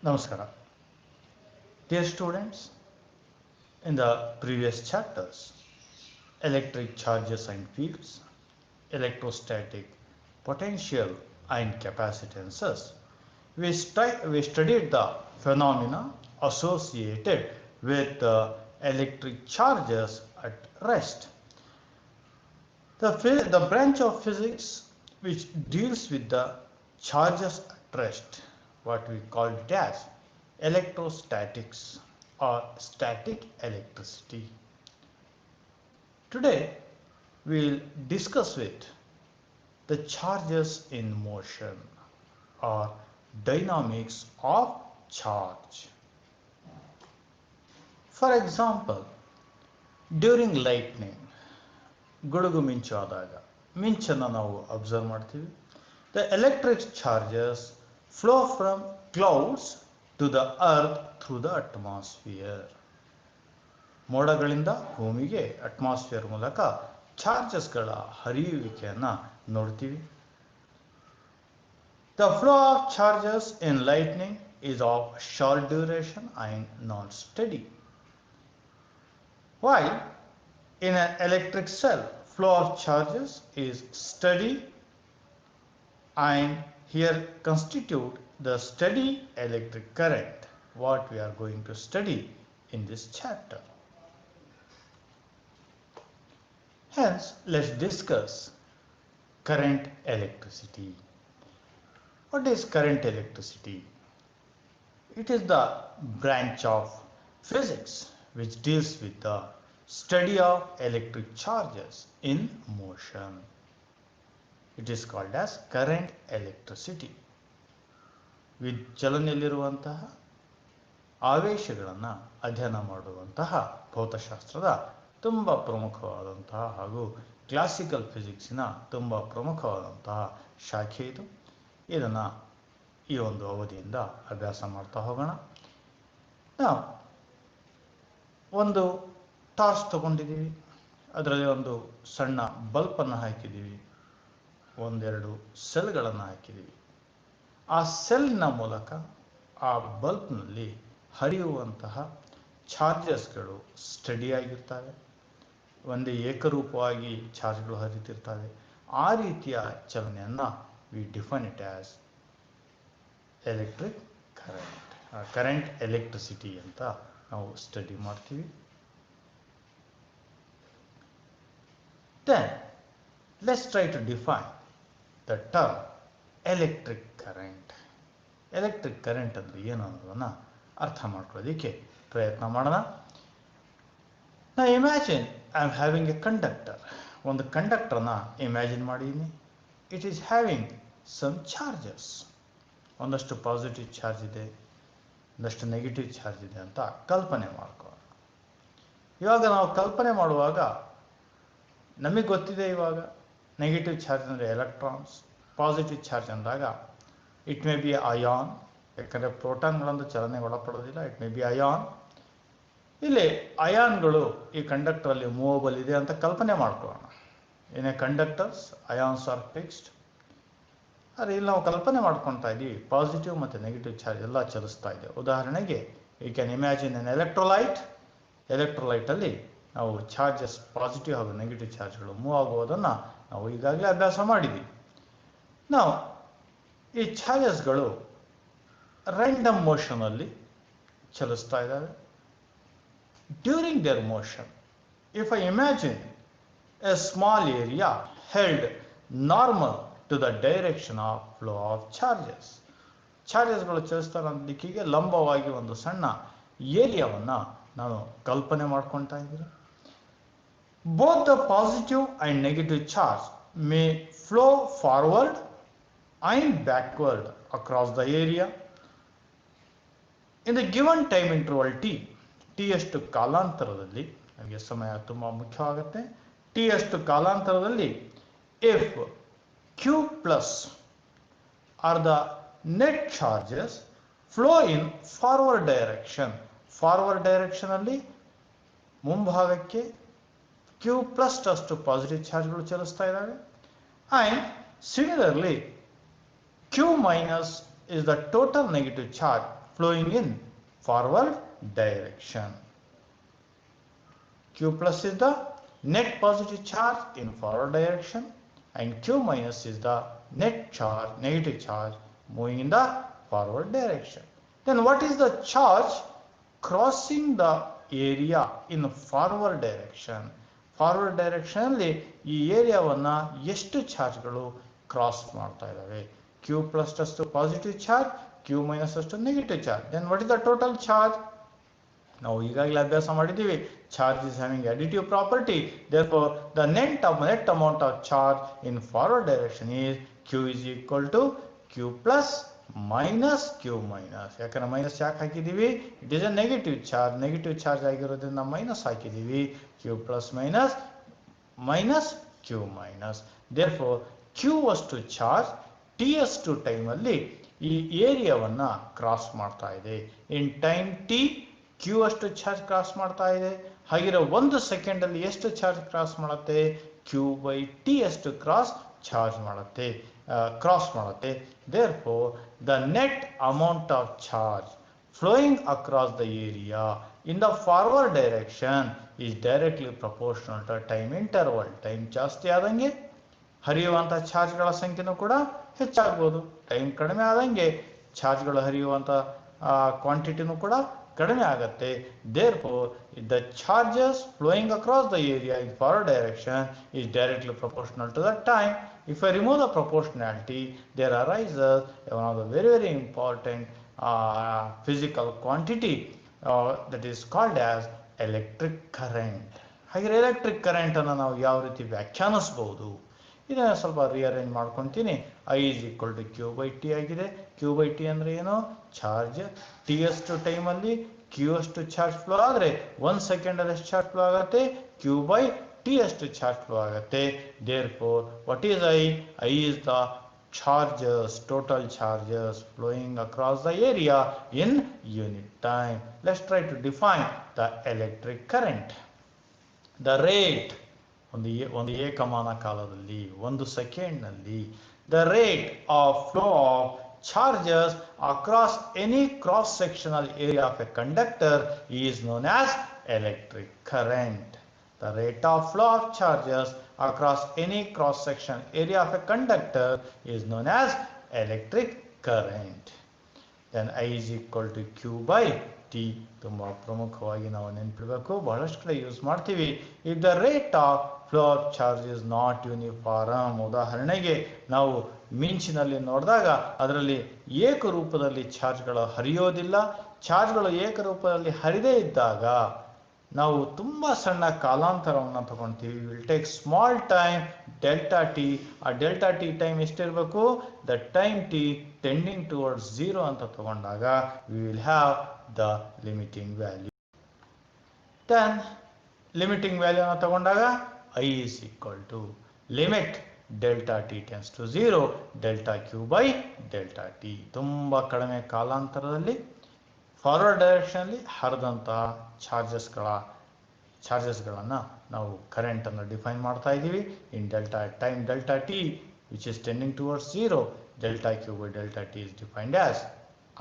Namaskara. Dear students, in the previous chapters, electric charges and fields, electrostatic potential and capacitances, we studied the phenomena associated with the electric charges at rest. The branch of physics which deals with the charges at rest, what we call it as electrostatics or static electricity. Today we will discuss with the charges in motion or dynamics of charge. For example, during lightning, ಗುಡುಗು ಮಿಂಚು ಆದಾಗ ಮಿಂಚನ್ನು ನಾವು observe ಮಾಡ್ತೀವಿ. The electric charges flow from clouds to the earth through the atmosphere. ಮೋಡಗಳಿಂದ ಭೂಮಿಗೆ atmosphere ಮೂಲಕ ಚಾರ್ಜಸ್ಗಳ ಹರಿಯುವಿಕೆಯನ್ನು ನೋಡ್ತೀವಿ. The flow of charges in lightning is of short duration and not steady. While in an electric cell, flow of charges is steady and here constitute the steady electric current, what we are going to study in this chapter. Hence, let's discuss current electricity. What is current electricity? It is the branch of physics which deals with the study of electric charges in motion. It is called as current electricity. ಚಲನೆಯಲ್ಲಿರುವಂತಹ ಆವೇಶಗಳನ್ನು ಅಧ್ಯಯನ ಮಾಡುವಂತಹ ಭೌತಶಾಸ್ತ್ರದ ತುಂಬ ಪ್ರಮುಖವಾದಂತಹ ಹಾಗೂ classical ಫಿಸಿಕ್ಸಿನ ತುಂಬ ಪ್ರಮುಖವಾದಂತಹ ಶಾಖೆ ಇದು. ಇದನ್ನು ಈ ಒಂದು ಅವಧಿಯಿಂದ ಅಭ್ಯಾಸ ಮಾಡ್ತಾ ಹೋಗೋಣ. ನಾವು ಒಂದು ಟಾರ್ಚ್ ತಗೊಂಡಿದ್ದೀವಿ, ಅದರಲ್ಲಿ ಒಂದು ಸಣ್ಣ ಬಲ್ಪನ್ನು ಹಾಕಿದ್ದೀವಿ, ಒಂದೆರಡು ಸೆಲ್ಗಳನ್ನು ಹಾಕಿದ್ದೀವಿ. ಆ ಸೆಲ್ನ ಮೂಲಕ ಆ ಬಲ್ಬ್ನಲ್ಲಿ ಹರಿಯುವಂತಹ ಚಾರ್ಜಸ್ಗಳು ಸ್ಟಡಿಯಾಗಿರ್ತವೆ, ಒಂದೇ ಏಕರೂಪವಾಗಿ ಚಾರ್ಜ್ಗಳು ಹರಿತಿರ್ತವೆ. ಆ ರೀತಿಯ ಚಲನೆಯನ್ನು we define it as electric current, current electricity ಅಂತ ನಾವು ಸ್ಟಡಿ ಮಾಡ್ತೀವಿ. Then let's try to define the term electric current. Electric current ಅಂದರೆ ಏನು ಅನ್ನೋದನ್ನು ಅರ್ಥ ಮಾಡ್ಕೊಳ್ಳೋದಕ್ಕೆ ಪ್ರಯತ್ನ ಮಾಡೋಣ. ನಾವು imagine I am having a conductor. ಒಂದು ಕಂಡಕ್ಟರ್ನ ಇಮ್ಯಾಜಿನ್ ಮಾಡಿದ್ದೀನಿ. It is having some charges. ಒಂದಷ್ಟು ಪಾಸಿಟಿವ್ ಚಾರ್ಜ್ ಇದೆ, ಒಂದಷ್ಟು ನೆಗೆಟಿವ್ ಚಾರ್ಜ್ ಇದೆ ಅಂತ ಕಲ್ಪನೆ ಮಾಡ್ಕೊಳ್ಳೋಣ. ಇವಾಗ ನಾವು ಕಲ್ಪನೆ ಮಾಡುವಾಗ ನಮಗೆ ಗೊತ್ತಿದೆ ಇವಾಗ ನೆಗೆಟಿವ್ ಚಾರ್ಜ್ ಅಂದರೆ ಎಲೆಕ್ಟ್ರಾನ್ಸ್, ಪಾಸಿಟಿವ್ ಚಾರ್ಜ್ ಅಂದಾಗ ಇಟ್ ಮೇ ಬಿ ಅಯಾನ್, ಯಾಕಂದರೆ ಪ್ರೋಟಾನ್ಗಳಂದು ಚಲನೆಗೆ ಒಳಪಡೋದಿಲ್ಲ. It may be ion. ಇಲ್ಲಿ ಅಯಾನ್ಗಳು ಈ ಕಂಡಕ್ಟರಲ್ಲಿ ಮೂವಬಲ್ ಇದೆ ಅಂತ ಕಲ್ಪನೆ ಮಾಡ್ಕೊಳ್ಳೋಣ. In a conductors ions are fixed. ಆದರೆ ಇಲ್ಲಿ ನಾವು ಕಲ್ಪನೆ ಮಾಡ್ಕೊತಾ ಇದ್ದೀವಿ ಪಾಸಿಟಿವ್ ಮತ್ತು ನೆಗೆಟಿವ್ ಚಾರ್ಜ್ ಎಲ್ಲ ಚಲಿಸ್ತಾ ಇದೆ. ಉದಾಹರಣೆಗೆ you can imagine an electrolyte. ಎಲೆಕ್ಟ್ರೋಲೈಟಲ್ಲಿ ನಾವು ಚಾರ್ಜಸ್ ಪಾಸಿಟಿವ್ ಹಾಗೂ ನೆಗೆಟಿವ್ ಚಾರ್ಜ್ಗಳು ಮೂವ್ ಆಗುವುದನ್ನು ನಾವು ಈಗಾಗಲೇ ಅಭ್ಯಾಸ ಮಾಡಿದ್ದೀವಿ. ನಾವು ಈ ಚಾರ್ಜಸ್ಗಳು ರ್ಯಾಂಡಮ್ ಮೋಷನಲ್ಲಿ ಚಲಿಸ್ತಾ ಇದ್ದಾವೆ. During their motion, if I imagine a small area held normal to the direction of flow of charges. ಚಾರ್ಜಸ್ಗಳು ಚಲಿಸ್ತಾ ಇರೋ ದಿಕ್ಕಿಗೆ ಲಂಬವಾಗಿ ಒಂದು ಸಣ್ಣ ಏರಿಯಾವನ್ನು ನಾನು ಕಲ್ಪನೆ ಮಾಡ್ಕೊತಾ ಇದ್ದೀನಿ. Both the positive and negative charge may flow forward and backward across the area. In the given time interval t ಅಷ್ಟು ಕಾಲಾಂತರದಲ್ಲಿ, ನಮಗೆ ಸಮಯ ತುಂಬ ಮುಖ್ಯವಾಗುತ್ತೆ, t ಅಷ್ಟು ಕಾಲಾಂತರದಲ್ಲಿ if q plus are the net charges flow in forward direction. Forward ಡೈರೆಕ್ಷನಲ್ಲಿ ಮುಂಭಾಗಕ್ಕೆ Q plus ಅಷ್ಟು positive ಚಾರ್ಜ್ಗಳು ಚಲಿಸ್ತಾ ಇದ್ದಾವೆ. And similarly Q minus is the total negative charge flowing in forward direction. Q plus is the net positive charge in forward direction and Q minus is the net charge, negative charge moving in the forward direction. Then what is the charge crossing the area in forward direction? Forward ಡೈರೆಕ್ಷನಲ್ಲಿ ಈ ಏರಿಯಾವನ್ನು ಎಷ್ಟು ಚಾರ್ಜ್ಗಳು cross ಮಾಡ್ತಾ ಇದ್ದಾವೆ? Q plus ಅಷ್ಟು positive charge, Q minus ಅಷ್ಟು negative charge. Then what is the total charge? ನಾವು ಈಗಾಗಲೇ ಅಭ್ಯಾಸ ಮಾಡಿದ್ದೀವಿ, charge is having additive property. Therefore the net amount of charge in forward direction is Q is equal to Q plus minus Q minus. ಯಾಕಂದ್ರೆ minus ಯಾಕೆ ಹಾಕಿದ್ದೀವಿ? It is a negative charge ಆಗಿರೋದ್ರಿಂದ minus ಹಾಕಿದ್ದೀವಿ. Q plus minus minus Q minus. Therefore Q ಅಷ್ಟು charge T ಅಷ್ಟು ಟೈಮಲ್ಲಿ ಈ ಏರಿಯಾವನ್ನು ಕ್ರಾಸ್ ಮಾಡ್ತಾ ಇದೆ. ಇನ್ ಟೈಮ್ ಟಿ ಕ್ಯೂ ಅಷ್ಟು ಚಾರ್ಜ್ ಕ್ರಾಸ್ ಮಾಡ್ತಾ ಇದೆ. ಹಾಗಿರೋ 1 ಸೆಕೆಂಡಲ್ಲಿ ಎಷ್ಟು ಚಾರ್ಜ್ ಕ್ರಾಸ್ ಮಾಡುತ್ತೆ? ಕ್ಯೂ ಬೈ ಟಿ ಅಷ್ಟು ಕ್ರಾಸ್ ಮಾಡುತ್ತೆ. Therefore, the net amount of charge flowing across the area in the forward direction is directly proportional to time interval. Time ಜಾಸ್ತಿ ಆದಂಗೆ ಹರಿಯುವಂಥ ಚಾರ್ಜ್ಗಳ ಸಂಖ್ಯೆನೂ ಕೂಡ ಹೆಚ್ಚಾಗ್ಬೋದು. ಟೈಮ್ ಕಡಿಮೆ ಆದಂಗೆ ಚಾರ್ಜ್ಗಳು ಹರಿಯುವಂಥ ಕ್ವಾಂಟಿಟಿನೂ ಕೂಡ ಕಡಿಮೆ ಆಗುತ್ತೆ. Therefore, the charges flowing across the area in forward direction is directly proportional to the time. If I remove the proportionality, there arises one of the very important physical quantity that is called as electric current. ಹಾಗೆ electric current ಅನ್ನು ನಾವು ಯಾವ ರೀತಿ ವ್ಯಾಖ್ಯಾನಿಸಬಹುದು? ಇದನ್ನು ಸ್ವಲ್ಪ rearrange ಮಾಡ್ಕೊತೀನಿ. I is equal to Q by T ಆಗಿದೆ. ಕ್ಯೂ ಬೈ ಟಿ ಅಂದರೆ ಏನು? ಚಾರ್ಜ್ ಟಿ ಅಷ್ಟು ಟೈಮಲ್ಲಿ ಕ್ಯೂ ಅಷ್ಟು ಚಾರ್ಜ್ ಫ್ಲೋ ಆದರೆ 1 ಸೆಕೆಂಡಲ್ಲಿ ಎಷ್ಟು ಚಾರ್ಜ್ ಫ್ಲೋ ಆಗುತ್ತೆ? ಕ್ಯೂ ಬೈ ಟಿ ಅಷ್ಟು ಚಾರ್ಜ್ ಫ್ಲೋ ಆಗುತ್ತೆ. Therefore what is I? I is the total charges flowing across the area in unit time. Let's try to define the electric current. The rate ಒಂದು ಏಕಮಾನ ಕಾಲದಲ್ಲಿ 1 ಸೆಕೆಂಡ್ನಲ್ಲಿ the rate of flow of charges across any cross-sectional area of a conductor is known as electric current. The rate of flow of charges across any cross-section area of a conductor is known as electric current. Then I is equal to Q by T. ತುಂಬಾ ಪ್ರಮುಖವಾಗಿ ನಾವು ನೆನಪಿಡಬೇಕು, ಬಹಳಷ್ಟು ಕಡೆ use ಮಾಡ್ತೀವಿ. If the rate of flow of charge is not uniform, ಉದಾಹರಣೆಗೆ ನಾವು ಮಿಂಚಿನಲ್ಲಿ ನೋಡಿದಾಗ ಅದರಲ್ಲಿ ಏಕರೂಪದಲ್ಲಿ ಚಾರ್ಜ್ಗಳು ಹರಿಯೋದಿಲ್ಲ. ಚಾರ್ಜ್ಗಳು ಏಕರೂಪದಲ್ಲಿ ಹರಿದೇ ಇದ್ದಾಗ ನಾವು ತುಂಬ ಸಣ್ಣ ಕಾಲಾಂತರವನ್ನು ತಗೊಳ್ತೀವಿ. Will take small time delta T. ಆ ಡೆಲ್ಟಾ ಟಿ ಟೈಮ್ ಎಷ್ಟಿರಬೇಕು? The time T tending towards 0 ಅಂತ ತಗೊಂಡಾಗ we will have the limiting value. Then limiting ವ್ಯಾಲ್ಯೂನ ತಗೊಂಡಾಗ I is equal to limit delta T tends to 0 delta Q by delta T. ತುಂಬ ಕಡಿಮೆ ಕಾಲಾಂತರದಲ್ಲಿ forward ಡೈರೆಕ್ಷನಲ್ಲಿ ಹರಿದಂತಹ ಚಾರ್ಜಸ್ಗಳನ್ನು ನಾವು ಕರೆಂಟನ್ನು define ಮಾಡ್ತಾ ಇದ್ದೀವಿ. In delta T which is tending towards 0 delta Q by delta T is defined as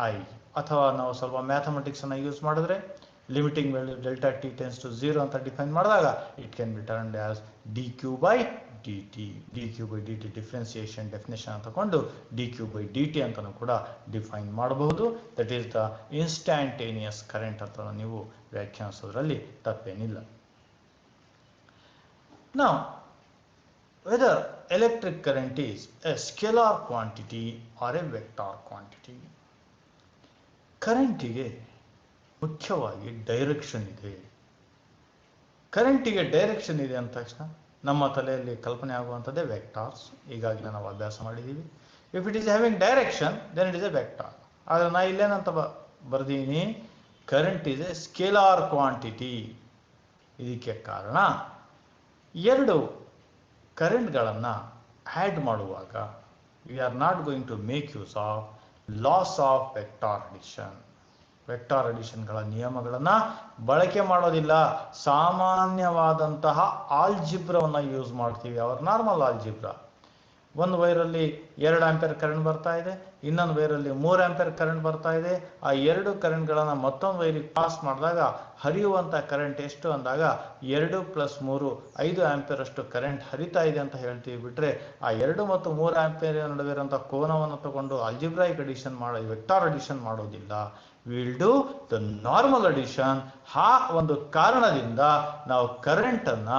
I. ಅಥವಾ ನಾವು ಸ್ವಲ್ಪ ಮ್ಯಾಥಮೆಟಿಕ್ಸನ್ನು use ಮಾಡಿದ್ರೆ limiting value delta T tends to 0 ಅಂತ ಡಿಫೈನ್ ಮಾಡಿದಾಗ it can be turned as D Q by D T. D Q by D T definition ಅಂತ ತಗೊಂಡು D Q by D T ಅಂತಲೂ ಕೂಡ ಡಿಫೈನ್ ಮಾಡಬಹುದು. That is the instantaneous current ಅಂತ ನೀವು ವ್ಯಾಖ್ಯಾನಿಸೋದ್ರಲ್ಲಿ ತಪ್ಪೇನಿಲ್ಲ. Now, whether electric current is a scalar quantity or a vector quantity, ಕರೆಂಟಿಗೆ ಮುಖ್ಯವಾಗಿ direction ಇದೆ. ಕರೆಂಟಿಗೆ ಡೈರೆಕ್ಷನ್ ಇದೆ ಅಂದ ತಕ್ಷಣ ನಮ್ಮ ತಲೆಯಲ್ಲಿ ಕಲ್ಪನೆ ಆಗುವಂಥದ್ದೇ ವೆಕ್ಟಾರ್ಸ್. ಈಗಾಗಲೇ ನಾವು ಅಭ್ಯಾಸ ಮಾಡಿದ್ದೀವಿ. If it is having direction then it is a vector. ಆದರೆ ನಾ ಇಲ್ಲೇನಂತ ಬರ್ದೀನಿ? Current is a scalar quantity. ಇದಕ್ಕೆ ಕಾರಣ ಎರಡು ಕರೆಂಟ್ಗಳನ್ನು ಆ್ಯಡ್ ಮಾಡುವಾಗ we are not going to make use of laws of vector addition. Vector ಅಡಿಷನ್ಗಳ ನಿಯಮಗಳನ್ನು ಬಳಕೆ ಮಾಡೋದಿಲ್ಲ. ಸಾಮಾನ್ಯವಾದಂತಹ ಆಲ್ಜಿಬ್ರವನ್ನು ಯೂಸ್ ಮಾಡ್ತೀವಿ. Our normal algebra. ಒಂದು ವೈರಲ್ಲಿ 2 ಆಂಪಿಯರ್ ಕರೆಂಟ್ ಬರ್ತಾ ಇದೆ, ಇನ್ನೊಂದು ವೈರಲ್ಲಿ 3 ಆಂಪಿಯರ್ ಕರೆಂಟ್ ಬರ್ತಾ ಇದೆ. ಆ ಎರಡು ಕರೆಂಟ್ಗಳನ್ನು ಮತ್ತೊಂದು ವೈರಿಗೆ ಪಾಸ್ ಮಾಡಿದಾಗ ಹರಿಯುವಂಥ ಕರೆಂಟ್ ಎಷ್ಟು ಅಂದಾಗ 2 + 3 5 ಆಂಪಿಯರ್ ಅಷ್ಟು ಕರೆಂಟ್ ಹರಿತಾ ಇದೆ ಅಂತ ಹೇಳ್ತೀವಿ. ಬಿಟ್ಟರೆ ಆ 2 ಮತ್ತು 3 ಆಂಪಿಯರ್ ನಡುವೆ ಇರುವಂಥ ಕೋನವನ್ನು ತಗೊಂಡು ಅಲ್ಜಿಬ್ರಾಯಿಕ್ ಅಡಿಷನ್ ವೆಕ್ಟಾರ್ ಅಡಿಷನ್ ಮಾಡೋದಿಲ್ಲ. Will do the normal addition. ಆ ಒಂದು ಕಾರಣದಿಂದ ನಾವು ಕರೆಂಟ್ ಅನ್ನ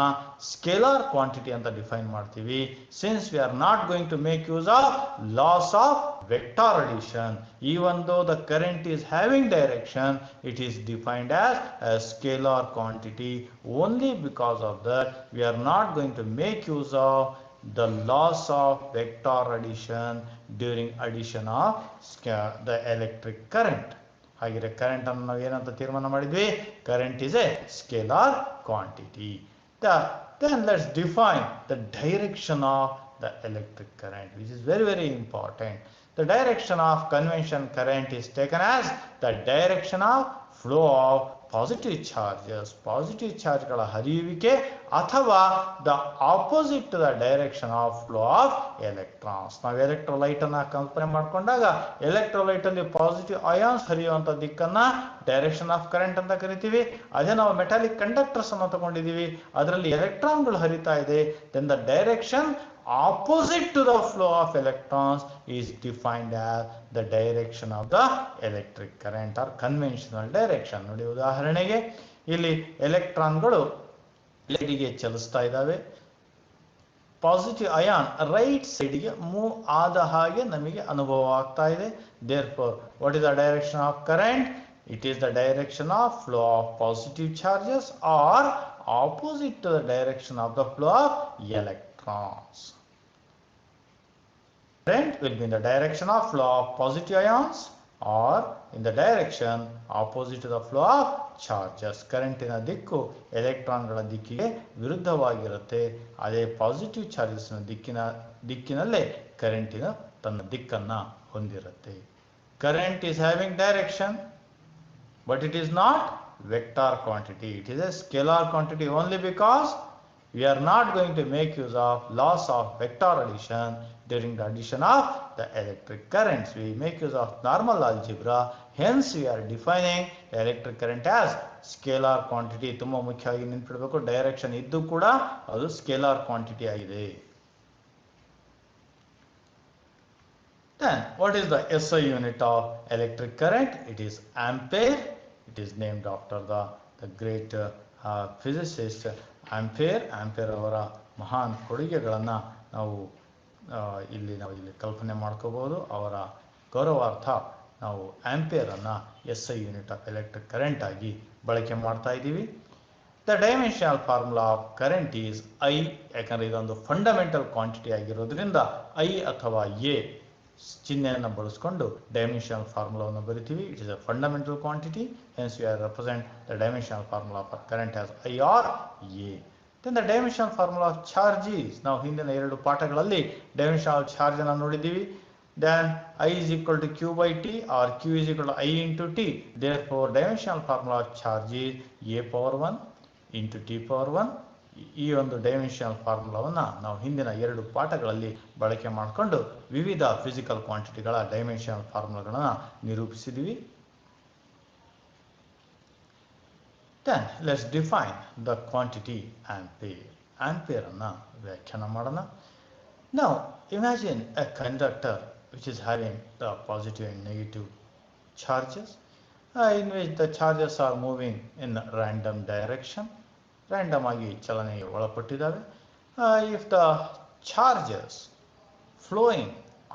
ಸ್ಕೇಲಾರ್ ಕ್ವಾಂಟಿಟಿ ಅಂತ ಡಿಫೈನ್ ಮಾಡ್ತೀವಿ. Since we are not going to make use of laws of vector addition, even though the current is having direction, it is defined as a scalar quantity. Only because of that we are not going to make use of the loss of vector addition during addition of the electric current. ಹಾಗೆ current ಅನ್ನು ನಾವು ಏನಂತ ತೀರ್ಮಾನ ಮಾಡಿದ್ವಿ? Current is A scalar quantity. Then let's define the direction of the electric current, which is very, very important. The direction of convention current is taken as the direction of flow of positive charges. Positive ಚಾರ್ಜ್ಗಳ ಹರಿಯುವಿಕೆ ಅಥವಾ the opposite to the direction of flow of electrons. ನಾವು electrolyte ಅನ್ನ ಕಲ್ಪನೆ ಮಾಡಿಕೊಂಡಾಗ electrolyte ಅಲ್ಲಿ positive ions ಹರಿಯುವಂತ ದಿಕ್ಕನ್ನ direction of current ಅಂತ ಕರಿತೀವಿ. ಅದೇ ನಾವು ಮೆಟಾಲಿಕ್ ಕಂಡಕ್ಟರ್ಸ್ ಅನ್ನು ತಗೊಂಡಿದ್ದೀವಿ, ಅದರಲ್ಲಿ ಎಲೆಕ್ಟ್ರಾನ್ಗಳು ಹರಿತಾ ಇದೆ. then the direction opposite to the flow of electrons is defined as the direction of the electric current or conventional direction. ನೋಡಿ, ಉದಾಹರಣೆಗೆ ಇಲ್ಲಿ ಎಲೆಕ್ಟ್ರಾನ್ಗಳು ಲೆಡಿಗೆ ಚಲಿಸ್ತಾ ಇದ್ದಾವೆ. ಪಾಸಿಟಿವ್ ಅಯಾನ್ ರೈಟ್ ಸೈಡ್ಗೆ ಮೂವ್ ಆದ ಹಾಗೆ ನಮಗೆ ಅನುಭವ ಆಗ್ತಾ ಇದೆ. therefore what is the direction of current? It is the direction of flow of positive charges or opposite to the direction of the flow of electrons. Current will be in the direction of flow of positive ions or in the direction opposite to the flow of charges. ಕರೆಂಟಿನ ದಿಕ್ಕು ಎಲೆಕ್ಟ್ರಾನ್ಗಳ ದಿಕ್ಕಿಗೆ ವಿರುದ್ಧವಾಗಿರುತ್ತೆ. ಅದೇ positive ಚಾರ್ಜಸ್ನ ದಿಕ್ಕಿನಲ್ಲೇ ಕರೆಂಟಿನ ತನ್ನ ದಿಕ್ಕನ್ನ ಹೊಂದಿರುತ್ತೆ. Current is having direction, but it is not vector quantity. It is a scalar quantity only because we are not going to make use of loss of vector addition during the addition of the electric currents. We make use of normal algebra. Hence we are defining electric current as scalar quantity. ತುಂಬಾ ಮುಖ್ಯವಾಗಿ ನೆನಪಿಡಬೇಕು, direction ಇದ್ದು ಕೂಡ ಅದು scalar quantity ಆಗಿದೆ. Then what is the SI unit of electric current? It is ampere. It is named after the great physicist Ampere. Ampere ಅವರ ಮಹಾನ್ ಕೊಡುಗೆಗಳನ್ನು ನಾವು ಇಲ್ಲಿ ಕಲ್ಪನೆ ಮಾಡ್ಕೋಬಹುದು. ಅವರ ಗೌರವಾರ್ಥ ನಾವು ಆಂಪಿಯರ್ ಅನ್ನ SI unit of electric current ಆಗಿ ಬಳಕೆ ಮಾಡ್ತಾ ಇದ್ದೀವಿ. The dimensional formula of current is I. ಯಾಕಂದ್ರೆ ಇದೊಂದು ಫಂಡಮೆಂಟಲ್ ಕ್ವಾಂಟಿಟಿ ಆಗಿರೋದ್ರಿಂದ I ಅಥವಾ A ಚಿಹ್ನೆಯನ್ನು ಬಳಸಿಕೊಂಡು ಡೈಮೆನ್ಷನಲ್ ಫಾರ್ಮುಲಾವನ್ನು ಬರಿತೀವಿ. It is a fundamental quantity. Hence we are represent the dimensional formula for current as I or A. Then the dimensional formula of charge is, ನಾವು ಹಿಂದಿನ 2 ಪಾಠಗಳಲ್ಲಿ ಡೈಮೆನ್ಷನಲ್ ಚಾರ್ಜ್ ಅನ್ನು ನೋಡಿದ್ದೀವಿ. then I is equal to Q by T or Q is equal to I into T. Therefore dimensional formula of charge is A power 1 into T power 1. ಈ ಒಂದು dimensional ಫಾರ್ಮುಲಾವನ್ನು ನಾವು ಹಿಂದಿನ 2 ಪಾಠಗಳಲ್ಲಿ ಬಳಕೆ ಮಾಡಿಕೊಂಡು ವಿವಿಧ ಫಿಸಿಕಲ್ ಕ್ವಾಂಟಿಟಿಗಳ ಡೈಮೆನ್ಷನಲ್ ಫಾರ್ಮುಲಾಗಳನ್ನು ನಿರೂಪಿಸಿದ್ದೀವಿ. Then let's define the quantity ampere. Ampere ಅನ್ನು ವ್ಯಾಖ್ಯಾನ ಮಾಡೋಣ. Now imagine a conductor which is having the positive and negative charges in which the charges are moving in random direction. Random ಆಗಿ ಚಲನೆಗೆ ಒಳಪಟ್ಟಿದ್ದಾವೆ. If the charges flowing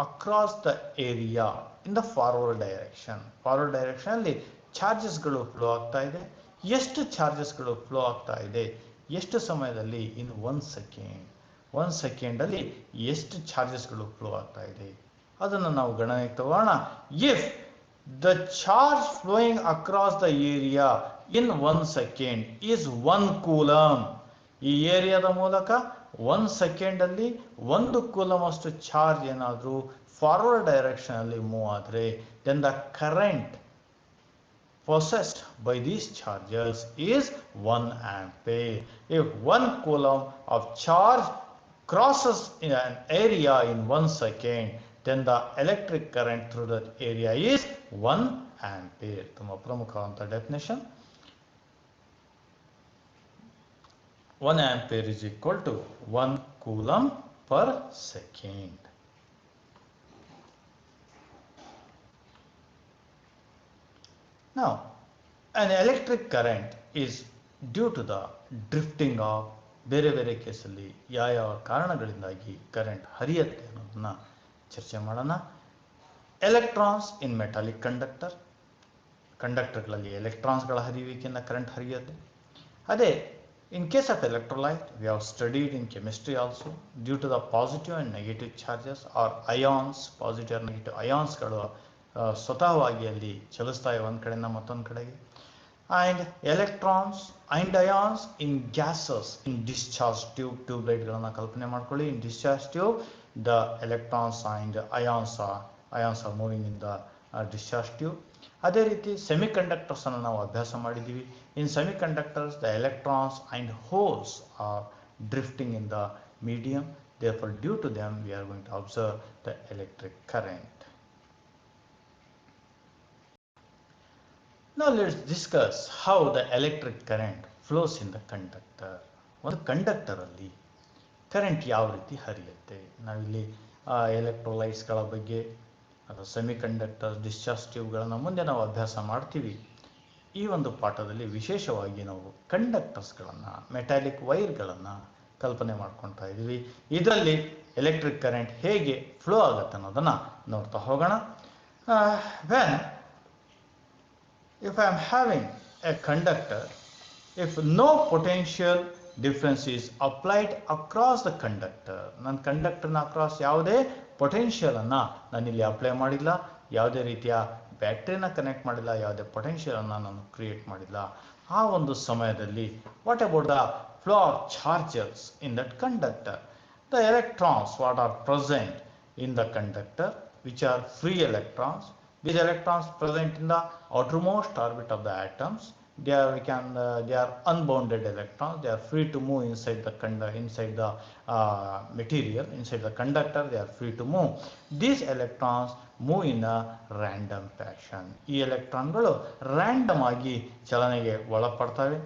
across the area in the forward direction ಅಲ್ಲಿ ಚಾರ್ಜಸ್ಗಳು flow ಆಗ್ತಾ ಇದೆ. ಎಷ್ಟು ಚಾರ್ಜಸ್ಗಳು flow ಆಗ್ತಾ ಇದೆ, ಎಷ್ಟು ಸಮಯದಲ್ಲಿ, ಇನ್ 1 ಸೆಕೆಂಡಲ್ಲಿ ಎಷ್ಟು ಚಾರ್ಜಸ್ಗಳು ಫ್ಲೋ ಆಗ್ತಾ ಇದೆ ಅದನ್ನು ನಾವು ಗಣನೆಗೆ ತಗೋಣ. If the charge flowing across the area in 1 second is 1 coulomb, ಈ ಏರಿಯಾದ ಮೂಲಕ 1 ಸೆಕೆಂಡಲ್ಲಿ 1 ಕೂಲಮ್ ಅಷ್ಟು ಚಾರ್ಜ್ ಏನಾದರೂ ಫಾರ್ವರ್ಡ್ ಡೈರೆಕ್ಷನ್ ಅಲ್ಲಿ ಮೂವ್ ಆದರೆ then the current possessed by these charges is 1 ampere. If 1 coulomb of charge crosses in an area in 1 second, then the electric current through that area is 1 ampere. ತುಂಬ ಪ್ರಮುಖವಾದಂಥ definition. 1 ampere is equal to 1 coulomb per second. Now, an electric current is due to the drifting of ಬೇರೆ ಬೇರೆ ಕೇಸಲ್ಲಿ ಯಾವ ಕಾರಣಗಳಿಂದಾಗಿ current ಹರಿಯುತ್ತೆ ಅನ್ನೋದನ್ನ ಚರ್ಚೆ ಮಾಡೋಣ. ಎಲೆಕ್ಟ್ರಾನ್ಸ್ ಇನ್ ಮೆಟಾಲಿಕ್ ಕಂಡಕ್ಟರ್, ಕಂಡಕ್ಟರ್ಗಳಲ್ಲಿ ಎಲೆಕ್ಟ್ರಾನ್ಸ್ಗಳ ಹರಿಯುವಿಕೆಯಿಂದ ಕರೆಂಟ್ ಹರಿಯುತ್ತೆ. ಅದೇ in case of electrolyte, we have studied in chemistry also, due to the positive and negative charges or ions, positive or negative ions ಗಳು ಸ್ವತಃವಾಗಿ ಅಲ್ಲಿ ಚಲಿಸ್ತಾ ಇವೆ ಒಂದು ಕಡೆಯಿಂದ ಮತ್ತೊಂದು ಕಡೆಗೆ. And electrons and ions in gases in discharge tube, tube ಲೈಟ್ಗಳನ್ನು ಕಲ್ಪನೆ ಮಾಡ್ಕೊಳ್ಳಿ. In discharge tube, the electrons and ions are moving in the discharge tube. ಅದೇ ರೀತಿ ಸೆಮಿಕಂಡಕ್ಟರ್ಸ್ ಅನ್ನು ನಾವು ಅಭ್ಯಾಸ ಮಾಡಿದ್ದೀವಿ. In semiconductors the electrons and holes are drifting in the medium, therefore due to them we are going to observe the electric current. Now let's discuss how the electric current flows in the conductor. ಒಂದು conductor ಅಲ್ಲಿ current ಯಾವ ರೀತಿ ಹರಿಯುತ್ತೆ. ನಾವಿಲ್ಲಿ ಎಲೆಕ್ಟ್ರೋಲೈಟ್ಸ್ಗಳ ಬಗ್ಗೆ ಅಥವಾ semiconductor, discharge ಟ್ಯೂಬ್ಗಳನ್ನು ಮುಂದೆ ನಾವು ಅಭ್ಯಾಸ ಮಾಡ್ತೀವಿ. ಈ ಒಂದು ಪಾಠದಲ್ಲಿ ವಿಶೇಷವಾಗಿ ನಾವು ಕಂಡಕ್ಟರ್ಸ್ಗಳನ್ನು, ಮೆಟಾಲಿಕ್ ವೈರ್ಗಳನ್ನು ಕಲ್ಪನೆ ಮಾಡ್ಕೊಳ್ತಾ ಇದ್ದೀವಿ. ಇದರಲ್ಲಿ ಎಲೆಕ್ಟ್ರಿಕ್ ಕರೆಂಟ್ ಹೇಗೆ ಫ್ಲೋ ಆಗುತ್ತೆ ಅನ್ನೋದನ್ನು ನೋಡ್ತಾ ಹೋಗೋಣ. If I am having a conductor, if no potential difference is applied across the conductor, ನನ್ನ ಕಂಡಕ್ಟರ್ನ ಅಕ್ರಾಸ್ ಯಾವುದೇ ಪೊಟೆನ್ಷಿಯಲ್ ಅನ್ನು ನಾನಿಲ್ಲಿ ಅಪ್ಲೈ ಮಾಡಿಲ್ಲ, ಯಾವುದೇ ರೀತಿಯ ಬ್ಯಾಟ್ರಿನ ಕನೆಕ್ಟ್ ಮಾಡಿಲ್ಲ, ಯಾವುದೇ ಪೊಟೆನ್ಷಿಯಲ್ ಅನ್ನು ನಾನು ಕ್ರಿಯೇಟ್ ಮಾಡಿಲ್ಲ. ಆ ಒಂದು ಸಮಯದಲ್ಲಿ what about the flow of charges in that conductor? The electrons what are present in the conductor, which are free electrons. These electrons present in the outermost orbit of the atoms, they are unbounded electrons, they are free to move inside the material, inside the conductor, they are free to move. These electrons move in a random fashion. ಈ ಎಲೆಕ್ಟ್ರಾನ್ಗಳು random ಆಗಿ ಚಲನೆಗೆ ಒಳಪಡ್ತವೆ.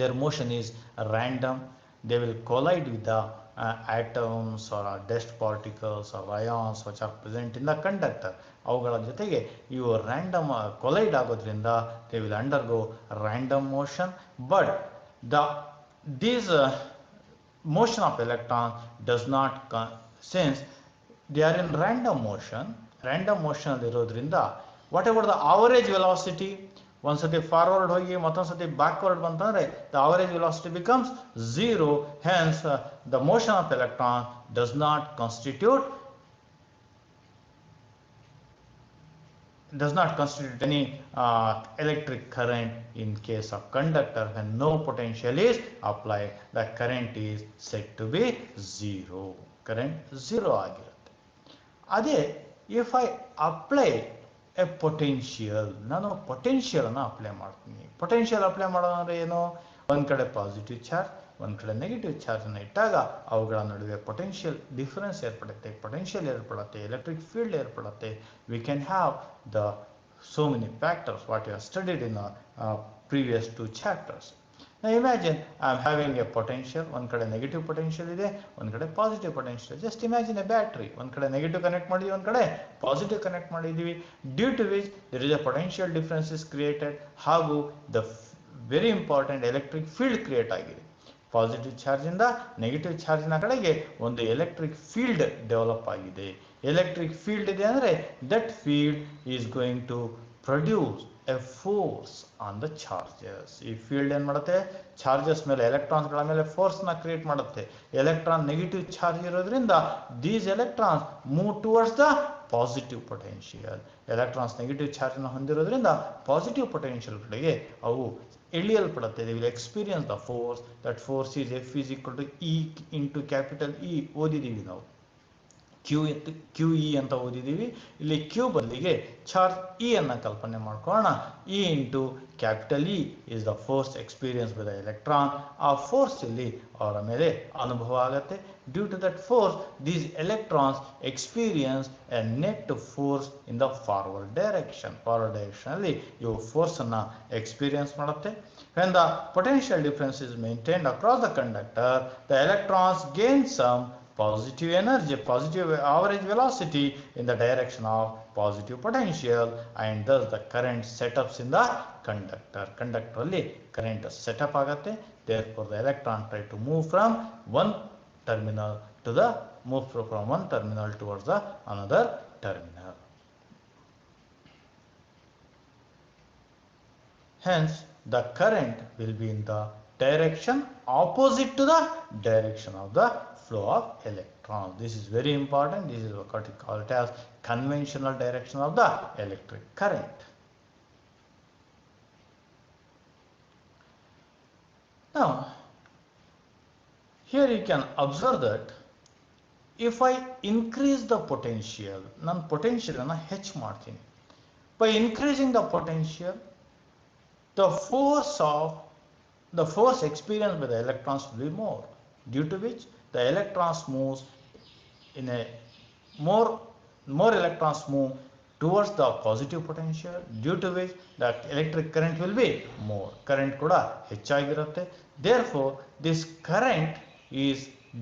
Their motion is random. They will collide with the atoms or dust particles or ions which are present in the conductor. ಅವುಗಳ ಜೊತೆಗೆ ಇವು random collide ಆಗೋದ್ರಿಂದ they will undergo random motion, but this motion of electron does not, since they are in random motion ಅಲ್ಲಿ ಇರೋದ್ರಿಂದ what ever the average velocity, ಒಂದ್ಸತಿ forward ಹೋಗಿ ಮತ್ತೊಂದ್ಸತಿ backward ಬಂತಂದ್ರೆ the average velocity becomes 0. Hence the motion of electron does not constitute any electric current in case of conductor. When no potential is applied, the current is said to be 0. Current 0 ಆಗಿರುತ್ತೆ. ಅದೇ if I apply a potential, ನಾನು potential ಅನ್ನು apply ಮಾಡ್ತೀನಿ. Potential apply ಮಾಡೋದಂದ್ರೆ ಏನು? ಒಂದು ಕಡೆ positive charge, ಒಂದು ಕಡೆ ನೆಗೆಟಿವ್ ಚಾರ್ಜನ್ನು ಇಟ್ಟಾಗ ಅವುಗಳ ನಡುವೆ ಪೊಟೆನ್ಷಿಯಲ್ ಡಿಫರೆನ್ಸ್ ಏರ್ಪಡುತ್ತೆ, ಪೊಟೆನ್ಷಿಯಲ್ ಏರ್ಪಡುತ್ತೆ, ಎಲೆಕ್ಟ್ರಿಕ್ ಫೀಲ್ಡ್ ಏರ್ಪಡುತ್ತೆ. We can have the so many factors what you have studied in the previous 2 chapters. Now imagine I am having a potential, one kade negative potential ide, one kade positive potential. Just imagine a battery, one kade negative connect ಮಾಡಿದೀವಿ, one kade positive connect ಮಾಡಿದೀವಿ, due to which there is a potential difference is created. ಹಾಗೂ the very important electric field create ಆಗಿದೆ. Positive ಚಾರ್ಜಿಂದ negative ಚಾರ್ಜಿನ ಕಡೆಗೆ ಒಂದು electric field develop ಆಗಿದೆ. Electric field ಇದೆ ಅಂದರೆ that field is going to produce a force on the charges. ಈ ಫೀಲ್ಡ್ ಏನು ಮಾಡುತ್ತೆ? ಚಾರ್ಜಸ್ ಮೇಲೆ, ಎಲೆಕ್ಟ್ರಾನ್ಸ್ಗಳ ಮೇಲೆ ಫೋರ್ಸ್ನ ಕ್ರಿಯೇಟ್ ಮಾಡುತ್ತೆ. ಎಲೆಕ್ಟ್ರಾನ್ ನೆಗೆಟಿವ್ ಚಾರ್ಜ್ ಇರೋದ್ರಿಂದ these electrons move towards the positive potential. Electrons negative ಚಾರ್ಜನ್ನು ಹೊಂದಿರೋದ್ರಿಂದ ಪಾಸಿಟಿವ್ ಪೊಟೆನ್ಷಿಯಲ್ ಕಡೆಗೆ ಅವು ಎಳೆಯಲ್ಪಡುತ್ತೆ. they will experience the force. that force is F is equal to E into capital E. ಓದಿದ್ದೀವಿ ನಾವು. Q E ಅಂತ ಓದಿದ್ದೀವಿ. ಇಲ್ಲಿ Q ಬದಲಿಗೆ charge E ಅನ್ನು ಕಲ್ಪನೆ ಮಾಡ್ಕೊಳ್ಳೋಣ. E into capital E is the force experience by the electron. ಆ force ಇಲ್ಲಿ ಅವರ ಮೇಲೆ ಅನುಭವ ಆಗುತ್ತೆ. Due to that force these electrons experience a net force in the forward direction. Forward direction ಅಲ್ಲಿ ಇವು ಫೋರ್ಸ್ ಅನ್ನ ಎಕ್ಸ್ಪೀರಿಯನ್ಸ್ ಮಾಡುತ್ತೆ. When the potential difference is maintained across the conductor, the electrons gain some positive energy, positive average velocity in the direction of positive potential, and thus the current setups in the conductor. Conductor ಅಲ್ಲಿ current setup ಆಗುತ್ತೆ. Therefore the electron try to move from one terminal to the from one terminal towards the another terminal. Hence the current will be in the direction opposite to the direction of the flow of electrons. This is very important. This is what we call it as conventional direction of the electric current. Now, here you can observe that if I increase the potential, ನಾನು potential ಅನ್ನು ಹೆಚ್ಚು ಮಾಡ್ತೀನಿ. By increasing the potential, the force experienced by the electrons will be more, due to which the electrons moves in a more electrons move towards the positive potential, due to which the electric current will be more. Current ಕೂಡ ಹೆಚ್ಚಾಗಿರುತ್ತೆ. Therefore this current is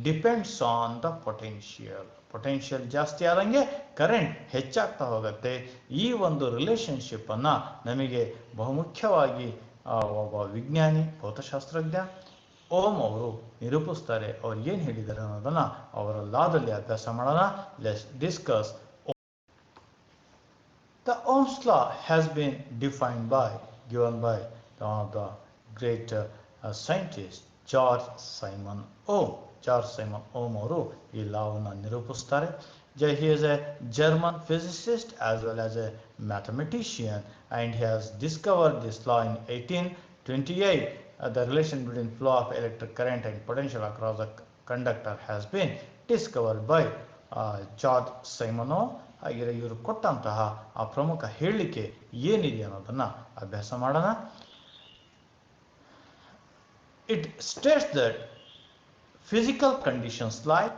depends on the potential. Potential ಜಾಸ್ತಿ ಆದಂಗೆ current ಹೆಚ್ಚಾಗ್ತಾ ಹೋಗುತ್ತೆ. ಈ ಒಂದು relationship ಅನ್ನ ನಮಗೆ ಬಹುಮುಖ್ಯವಾಗಿ ಒಬ್ಬ ವಿಜ್ಞಾನಿ ಭೌತಶಾಸ್ತ್ರಜ್ಞ ಓಮ್ ಅವರು ನಿರೂಪಿಸ್ತಾರೆ. ಅವ್ರು ಏನು ಹೇಳಿದ್ದಾರೆ ಅನ್ನೋದನ್ನ ಅವರ ಲಾದಲ್ಲಿ ಅಭ್ಯಾಸ ಮಾಡೋಣ. Let's discuss. The Ohm's law has been defined given by one of the great scientists, George Simon Ohm. George Simon Ohm ಅವರು ಈ ಲಾವನ್ನು ನಿರೂಪಿಸ್ತಾರೆ. He is a German physicist as well as a mathematician, and he has discovered this law in 1828. The relation between flow of electric current and potential across the conductor has been discovered by George Simon Ohm. ಹಾಗೆ ಇವರು ಕೊಟ್ಟಂತಹ ಆ ಪ್ರಮುಖ ಹೇಳಿಕೆ ಏನಿದೆ ಅನ್ನೋದನ್ನ ಅಭ್ಯಾಸ ಮಾಡೋಣ. It states that physical conditions like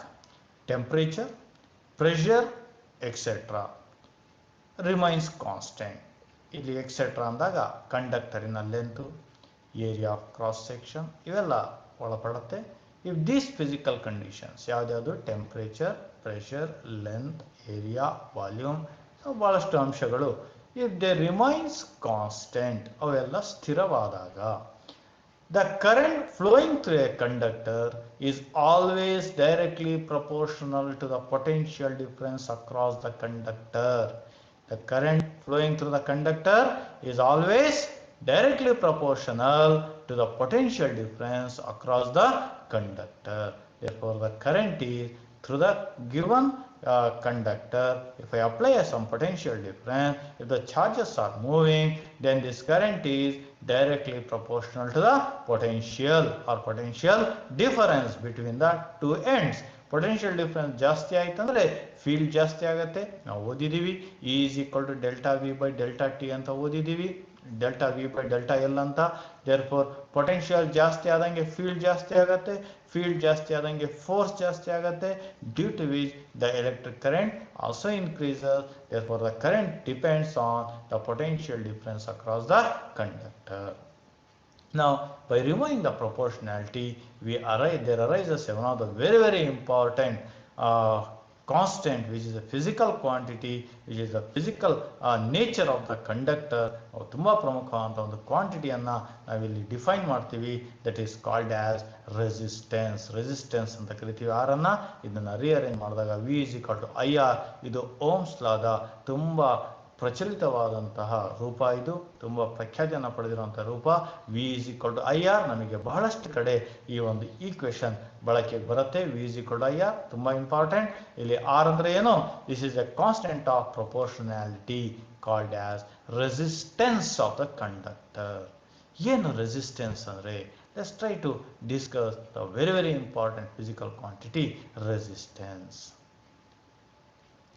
temperature, pressure, etc. remains constant. ಇಲ್ಲಿ ಎಕ್ಸೆಟ್ರಾ ಅಂದಾಗ ಕಂಡಕ್ಟರಿನ length, area of cross section ಇವೆಲ್ಲ ಒಳಪಡುತ್ತೆ. ಇಫ್ ದೀಸ್ ಫಿಸಿಕಲ್ ಕಂಡೀಷನ್ಸ್ ಯಾವ್ದ್ಯಾವುದು temperature, pressure, length, area, volume, ಬಹಳಷ್ಟು ಅಂಶಗಳು ಇಫ್ ದೇ ರಿಮೈನ್ಸ್ ಕಾನ್ಸ್ಟೆಂಟ್ ಅವೆಲ್ಲ ಸ್ಥಿರವಾದಾಗ the current flowing through a conductor is always directly proportional to the potential difference across the conductor. The current flowing through the conductor is always directly proportional to the potential difference across the conductor. Therefore the current is through the given conductor. If I apply some potential difference, if the charges are moving, then this current is directly proportional to the potential or potential difference between the two ends. Potential difference ಜಾಸ್ತಿ ಆಯ್ತು ಅಂದ್ರೆ field ಜಾಸ್ತಿ ಆಗುತ್ತೆ. ನಾವು ಓದಿದ್ದೀವಿ E is equal to delta V by delta T ಅಂತ ಓದಿದ್ದೀವಿ, delta V by delta L ಅಂತ. therefore potential ಜಾಸ್ತಿ ಆದಂಗೆ ಫೀಲ್ಡ್ ಜಾಸ್ತಿ ಆಗುತ್ತೆ, ಫೀಲ್ಡ್ ಜಾಸ್ತಿ ಆದಂಗೆ ಫೋರ್ಸ್ ಜಾಸ್ತಿ ಆಗುತ್ತೆ, due to which the electric current also increases. therefore the current depends on the potential difference across the conductor. Now by removing the proportionality there arises one of the very important constant, which is a physical quantity, which is the physical nature of the conductor. ತುಂಬಾ ಪ್ರಮುಖವಾದ ಒಂದು ಕ್ವಾಂಟಿಟಿಯನ್ನ ನಾವಿಲ್ಲಿ define ಮಾಡ್ತೀವಿ. that is called as resistance. resistance ಅಂತ ಕರಿತೀವಿ r ಅನ್ನ. ಇದನ್ನ rearrange ಮಾಡಿದಾಗ v is equal to IR. ಇದು ಓಮ್ಸ್ ಲಾದ ತುಂಬಾ ಪ್ರಚಲಿತವಾದಂತಹ ರೂಪ, ಇದು ತುಂಬಾ ಪ್ರಖ್ಯಾತಿಯನ್ನು ಪಡೆದಿರುವಂತಹ ರೂಪ. v is equal to IR ನಮಗೆ ಬಹಳಷ್ಟು ಕಡೆ ಈ ಒಂದು ಈಕ್ವೇಶನ್ ಬಳಕೆಗೆ ಬರುತ್ತೆ. v is equal to IR ತುಂಬಾ ಇಂಪಾರ್ಟೆಂಟ್. ಇಲ್ಲಿ r ಅಂದ್ರೆ ಏನು? This is a constant of proportionality called as resistance of the conductor. ಏನು ರೆಸಿಸ್ಟೆನ್ಸ್ ಅಂದ್ರೆ? Let's try to discuss the very important physical quantity resistance.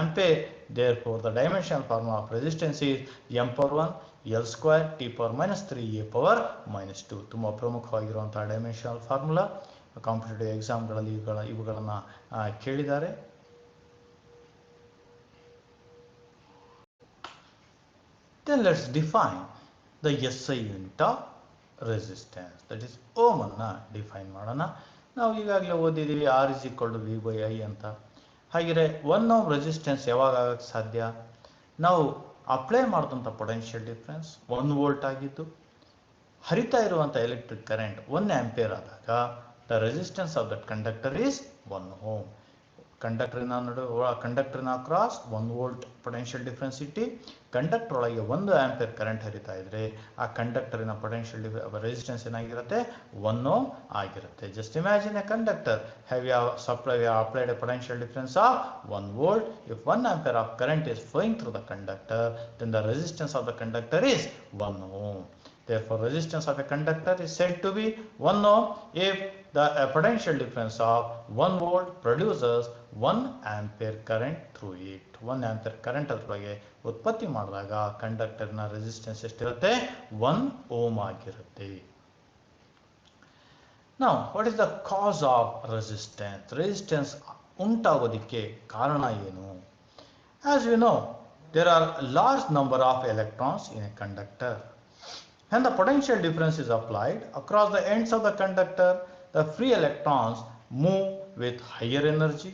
ampere. Therefore, the dimensional formula of resistance is m power 1 L square t power minus 3 a power minus 2. ತುಂಬ ಪ್ರಮುಖವಾಗಿರುವಂತಹ dimensional formula. Competitive ಎಕ್ಸಾಮ್ಗಳಲ್ಲಿ ಇವುಗಳನ್ನು ಕೇಳಿದ್ದಾರೆ. Then let's define the SI unit of resistance, that is ohm ಅನ್ನು define ಮಾಡೋಣ. ನಾವು ಈಗಾಗಲೇ ಓದಿದ್ದೀವಿ R is equal to V by I ಅಂತ. ಹಾಗೆಯೇ 1 ohm resistance ಯಾವಾಗ ಆಗಕ್ಕೆ ಸಾಧ್ಯ? ನಾವು ಅಪ್ಲೈ ಮಾಡಿದಂಥ ಪೊಟೆನ್ಷಿಯಲ್ ಡಿಫರೆನ್ಸ್ 1 ವೋಲ್ಟ್ ಆಗಿದ್ದು ಹರಿತಾ ಇರುವಂಥ ಎಲೆಕ್ಟ್ರಿಕ್ ಕರೆಂಟ್ 1 ಆಂಪಿಯರ್ ಆದಾಗ the resistance of that conductor is 1 ohm. ಕಂಡಕ್ಟರ್ನ ಕ್ರಾಸ್ 1 ವೋಲ್ಟ್ ಪೊಟೆನ್ಷಿಯಲ್ ಡಿಫರೆನ್ಸ್ ಇಟ್ಟು ಕಂಡಕ್ಟರ್ ಒಳಗೆ 1 ಆಂಪಿಯರ್ ಕರೆಂಟ್ ಹರಿತಾ ಇದ್ರೆ ಆ ಕಂಡಕ್ಟರಿನ ಪೊಟೆನ್ಷಿಯಲ್ ರೆಸಿಸ್ಟೆನ್ಸ್ ಏನಾಗಿರುತ್ತೆ? 1 ಓಮ್ ಆಗಿರುತ್ತೆ. Just imagine A conductor have applied A potential difference of 1 volt. If 1 ampere of current is flowing through the conductor, then the resistance of the conductor is 1 ohm. Therefore, resistance of a conductor is said to be 1 ohm if the potential difference of 1 volt produces 1 ampere current through it. 1 ampere current ಅದರೊಳಗೆ ಉತ್ಪತ್ತಿ ಮಾಡಿದಾಗ ಕಂಡಕ್ಟರ್ನ resistance ಎಷ್ಟಿರುತ್ತೆ? 1 ohm ಆಗಿರುತ್ತೆ. Now, what is the cause of resistance? Resistance ಉಂಟಾಗೋದಕ್ಕೆ ಕಾರಣ ಏನು? As you know, there are a large number of electrons in a conductor. When the potential difference is applied across the ends of the conductor, the free electrons move with higher energy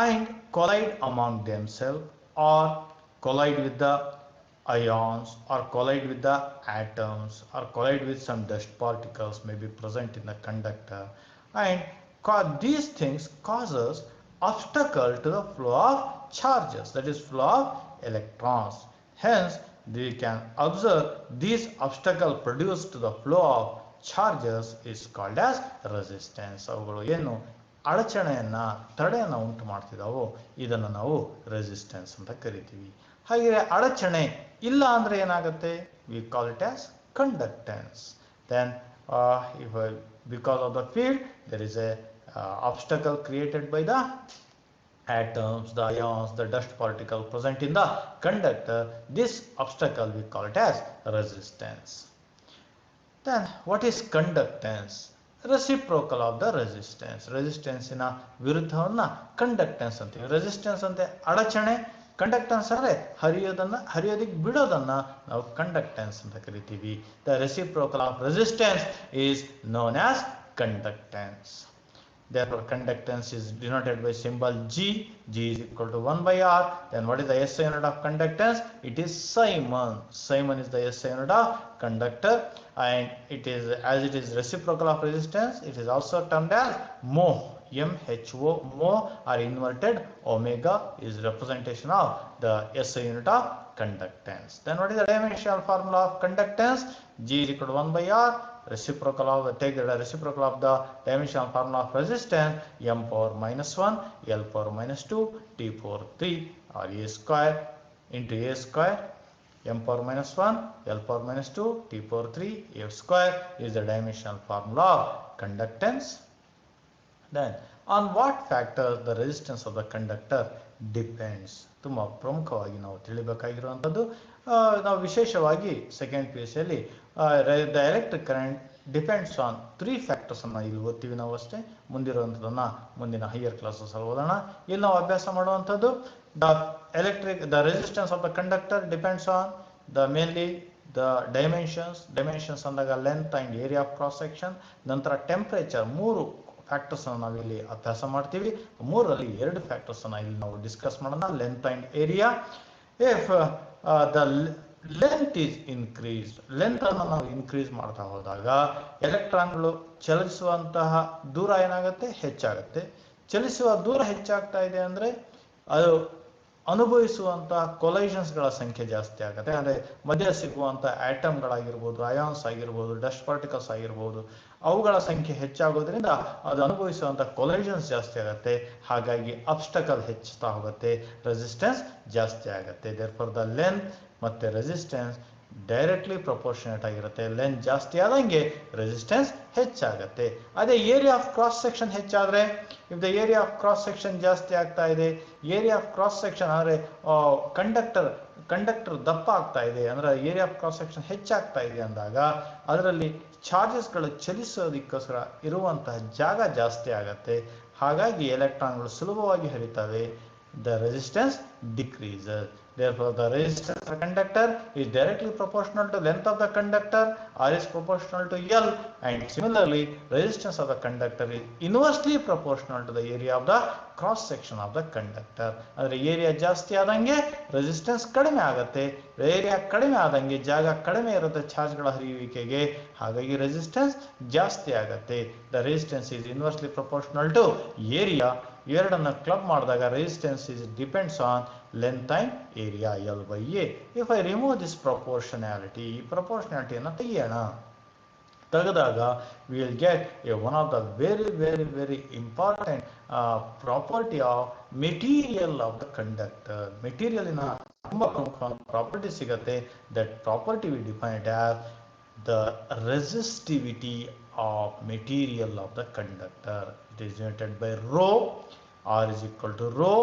and collide among themselves, or collide with the ions, or collide with the atoms, or collide with some dust particles may be present in the conductor, and these things causes obstacle to the flow of charges, that is flow of electrons. Hence, we can observe this obstacle produced to the flow of charges is called as resistance. ಅವುಗಳು ಏನು ಅಡಚಣೆಯನ್ನು ತಡೆಯನ್ನು ಉಂಟು ಮಾಡ್ತಿದ್ದಾವೋ ಇದನ್ನು ನಾವು resistance ಅಂತ ಕರಿತೀವಿ. ಹಾಗೆ ಅಡಚಣೆ ಇಲ್ಲ ಅಂದರೆ ಏನಾಗುತ್ತೆ? We call it as conductance. Then because of the field there is a obstacle created by the atoms, the ions, the dust particle present in the conductor. This obstacle we call it as resistance. Then what is conductance? Reciprocal of the resistance, ರೆಸಿಸ್ಟೆನ್ಸಿನ ವಿರುದ್ಧವನ್ನ conductance ಅಂತೀವಿ. Resistance ಅಂತೆ ಅಡಚಣೆ, conductance ಅಂದರೆ ಹರಿಯೋದಕ್ಕೆ ಬಿಡೋದನ್ನ ನಾವು conductance ಅಂತ ಕರಿತೀವಿ. The reciprocal of resistance is known as conductance. Therefore, conductance is denoted by symbol G. G is equal to 1 by R. Then what is the SI unit of conductance? It is Simon. Simon is the SI unit of conductor, and it is, as it is reciprocal of resistance, it is also termed as mho. MHO, mho, or inverted omega is representation of the SI unit of conductance. Then what is the dimensional formula of conductance? G is equal to 1 by R. Reciprocal of, take the reciprocal of the dimensional formula of resistance, m power minus 1, L power minus 2, T power 3, or A square into A square. M power minus 1, L power minus 2, T power 3, A square is the dimensional formula of conductance. Then on what factors the resistance of the conductor depends? ತುಂಬ ಪ್ರಮುಖವಾಗಿ ನಾವು ತಿಳಿಬೇಕಾಗಿರುವಂಥದ್ದು. ನಾವು ವಿಶೇಷವಾಗಿ second P U ಸಿಯಲ್ಲಿ the electric current depends on 3 factors ಅನ್ನು ಇಲ್ಲಿ ಓದ್ತೀವಿ ನಾವು ಅಷ್ಟೇ. ಮುಂದಿರುವಂಥದ್ದನ್ನ ಮುಂದಿನ ಹೈಯರ್ ಕ್ಲಾಸಸ್ ಅಲ್ಲಿ ಓದೋಣ. ಇಲ್ಲಿ ನಾವು ಅಭ್ಯಾಸ ಮಾಡುವಂಥದ್ದು the resistance of the conductor depends on the mainly the dimensions ಅಂದಾಗ length and area of cross section, ನಂತರ ಟೆಂಪರೇಚರ್. 3 ಫ್ಯಾಕ್ಟರ್ಸ್ ಅನ್ನು ನಾವು ಇಲ್ಲಿ ಅಭ್ಯಾಸ ಮಾಡ್ತೀವಿ. 3ರಲ್ಲಿ 2 ಫ್ಯಾಕ್ಟರ್ಸ್ ಅನ್ನು ಇಲ್ಲಿ ನಾವು ಡಿಸ್ಕಸ್ ಮಾಡೋಣ, length and area. If the length is increased, length ಅನ್ನು ನಾವು ಇನ್ಕ್ರೀಸ್ ಮಾಡ್ತಾ ಹೋದಾಗ ಎಲೆಕ್ಟ್ರಾನ್ಗಳು ಚಲಿಸುವಂತಹ ದೂರ ಏನಾಗುತ್ತೆ, ಹೆಚ್ಚಾಗುತ್ತೆ. ಚಲಿಸುವ ದೂರ ಹೆಚ್ಚಾಗ್ತಾ ಇದೆ ಅಂದರೆ ಅದು ಅನುಭವಿಸುವಂತಹ ಕೊಲೈಷನ್ಸ್ಗಳ ಸಂಖ್ಯೆ ಜಾಸ್ತಿ ಆಗುತ್ತೆ. ಅಂದರೆ ಮಧ್ಯ ಸಿಗುವಂಥ ಆಟಮ್ಗಳಾಗಿರ್ಬೋದು, ಅಯಾನ್ಸ್ ಆಗಿರ್ಬೋದು, ಡಸ್ಟ್ ಪಾರ್ಟಿಕಲ್ಸ್ ಆಗಿರ್ಬೋದು, ಅವುಗಳ ಸಂಖ್ಯೆ ಹೆಚ್ಚಾಗೋದ್ರಿಂದ ಅದು ಅನುಭವಿಸುವಂಥ ಕೊಲೈಷನ್ಸ್ ಜಾಸ್ತಿ ಆಗುತ್ತೆ. ಹಾಗಾಗಿ ಅಬ್ಸ್ಟಕಲ್ ಹೆಚ್ಚುತ್ತಾ ಹೋಗುತ್ತೆ, ರೆಸಿಸ್ಟೆನ್ಸ್ ಜಾಸ್ತಿ ಆಗುತ್ತೆ. ದೇರ್ಫೋರ್ ದ ಲೆಂತ್ ಮತ್ತು ರೆಸಿಸ್ಟೆನ್ಸ್ ಡೈರೆಕ್ಟ್ಲಿ ಪ್ರಪೋರ್ಷನೇಟ್ ಆಗಿರುತ್ತೆ. ಲೆಂತ್ ಜಾಸ್ತಿ ಆದಂಗೆ ರೆಸಿಸ್ಟೆನ್ಸ್ ಹೆಚ್ಚಾಗುತ್ತೆ. ಅದೇ ಏರಿಯಾ ಆಫ್ ಕ್ರಾಸ್ ಸೆಕ್ಷನ್ ಹೆಚ್ಚಾದರೆ, if the area of cross section ಜಾಸ್ತಿ ಆಗ್ತಾ ಇದೆ, ಏರಿಯಾ ಆಫ್ ಕ್ರಾಸ್ ಸೆಕ್ಷನ್ ಅಂದರೆ ಕಂಡಕ್ಟರ್ ದಪ್ಪ ಆಗ್ತಾ ಇದೆ ಅಂದರೆ ಏರಿಯಾ ಆಫ್ ಕ್ರಾಸ್ ಸೆಕ್ಷನ್ ಹೆಚ್ಚಾಗ್ತಾ ಇದೆ ಅಂದಾಗ ಅದರಲ್ಲಿ ಚಾರ್ಜಸ್ಗಳು ಚಲಿಸೋದಕ್ಕೋಸ್ಕರ ಇರುವಂತಹ ಜಾಗ ಜಾಸ್ತಿ ಆಗುತ್ತೆ. ಹಾಗಾಗಿ ಎಲೆಕ್ಟ್ರಾನ್ಗಳು ಸುಲಭವಾಗಿ ಹರಿತವೆ. The resistance decreases. Therefore, the resistance of the conductor is directly proportional to length of the conductor or is proportional to L, and similarly, resistance of the conductor is inversely proportional to the area of the cross section of the conductor. ಅಂದರೆ area ಜಾಸ್ತಿ ಆದಂಗೆ resistance ಕಡಿಮೆ ಆಗುತ್ತೆ, area ಕಡಿಮೆ ಆದಂಗೆ ಜಾಗ ಕಡಿಮೆ ಇರುತ್ತೆ ಚಾರ್ಜ್ಗಳ ಹರಿಯುವಿಕೆಗೆ, ಹಾಗಾಗಿ ರೆಸಿಸ್ಟೆನ್ಸ್ ಜಾಸ್ತಿ ಆಗುತ್ತೆ. The resistance is inversely proportional to area. ಎರಡನ್ನು ಕ್ಲಬ್ ಮಾಡಿದಾಗ resistance is depends on length and area, L by A. If I remove this proportionality, ಈ ಪ್ರಪೋರ್ಷನಾಲಿಟಿಯನ್ನು ತೆಗೆದಾಗ we will get one of the very important property of material of the conductor. ಮೆಟೀರಿಯಲಿನ ತುಂಬ ಪ್ರಮುಖವಾದ property ಸಿಗುತ್ತೆ. That property we define it as the resistivity of material of the conductor. It is denoted by rho. R is equal to rho